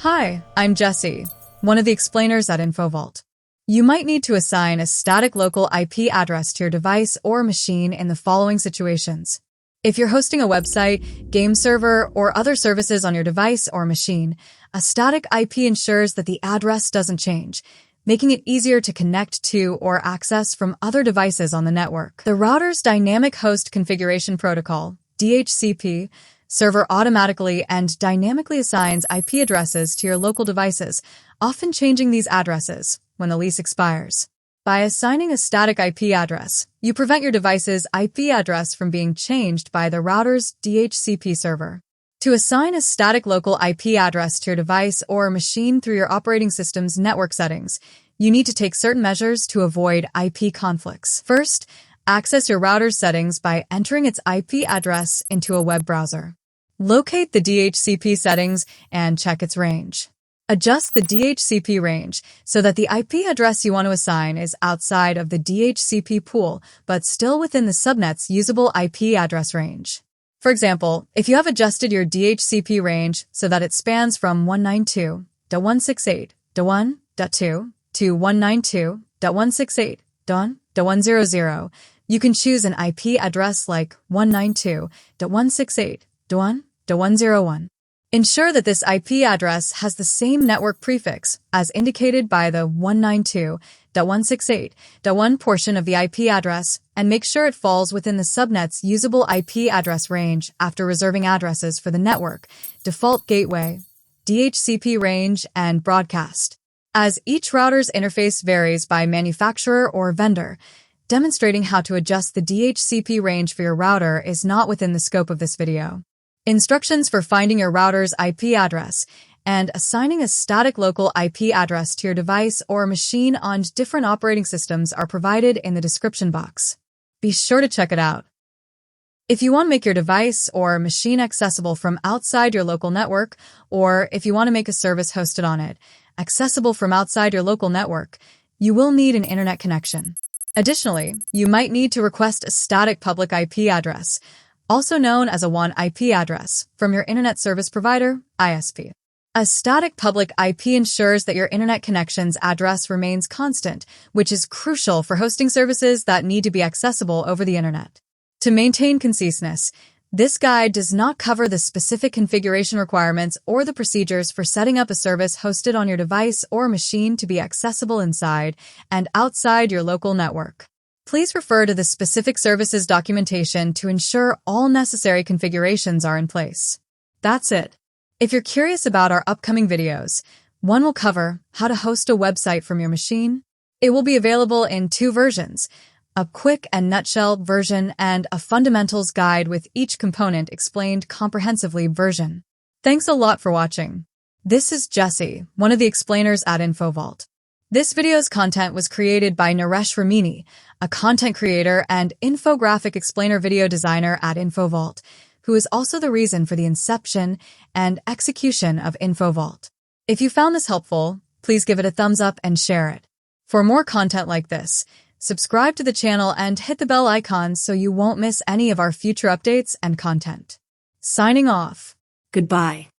Hi, I'm Jessi, one of the explainers at InfoVault. You might need to assign a static local IP address to your device or machine in the following situations. If you're hosting a website, game server, or other services on your device or machine, a static IP ensures that the address doesn't change, making it easier to connect to or access from other devices on the network. The router's Dynamic Host Configuration Protocol, DHCP, server automatically and dynamically assigns IP addresses to your local devices, often changing these addresses when the lease expires. By assigning a static IP address, you prevent your device's IP address from being changed by the router's DHCP server. To assign a static local IP address to your device or machine through your operating system's network settings, you need to take certain measures to avoid IP conflicts. First, access your router's settings by entering its IP address into a web browser. Locate the DHCP settings and check its range. Adjust the DHCP range so that the IP address you want to assign is outside of the DHCP pool, but still within the subnet's usable IP address range. For example, if you have adjusted your DHCP range so that it spans from 192.168.1.2 to 192.168.1.100, you can choose an IP address like 192.168.1.101. Ensure that this IP address has the same network prefix as indicated by the 192.168.1 portion of the IP address, and make sure it falls within the subnet's usable IP address range after reserving addresses for the network, default gateway, DHCP range, and broadcast. As each router's interface varies by manufacturer or vendor, demonstrating how to adjust the DHCP range for your router is not within the scope of this video. Instructions for finding your router's IP address and assigning a static local IP address to your device or machine on different operating systems are provided in the description box. Be sure to check it out. If you want to make your device or machine accessible from outside your local network, or if you want to make a service hosted on it accessible from outside your local network, you will need an internet connection. Additionally, you might need to request a static public IP address, also known as a WAN IP address, from your internet service provider, ISP. A static public IP ensures that your internet connection's address remains constant, which is crucial for hosting services that need to be accessible over the internet. To maintain conciseness, this guide does not cover the specific configuration requirements or the procedures for setting up a service hosted on your device or machine to be accessible inside and outside your local network. Please refer to the specific services documentation to ensure all necessary configurations are in place. That's it. If you're curious about our upcoming videos, one will cover how to host a website from your machine. It will be available in 2 versions, a quick and nutshell version and a fundamentals guide with each component explained comprehensively version. Thanks a lot for watching. This is Jessi, one of the explainers at InfoVault. This video's content was created by Naresh Ramini, a content creator and infographic explainer video designer at InfoVault, who is also the reason for the inception and execution of InfoVault. If you found this helpful, please give it a thumbs up and share it. For more content like this, subscribe to the channel and hit the bell icon so you won't miss any of our future updates and content. Signing off. Goodbye.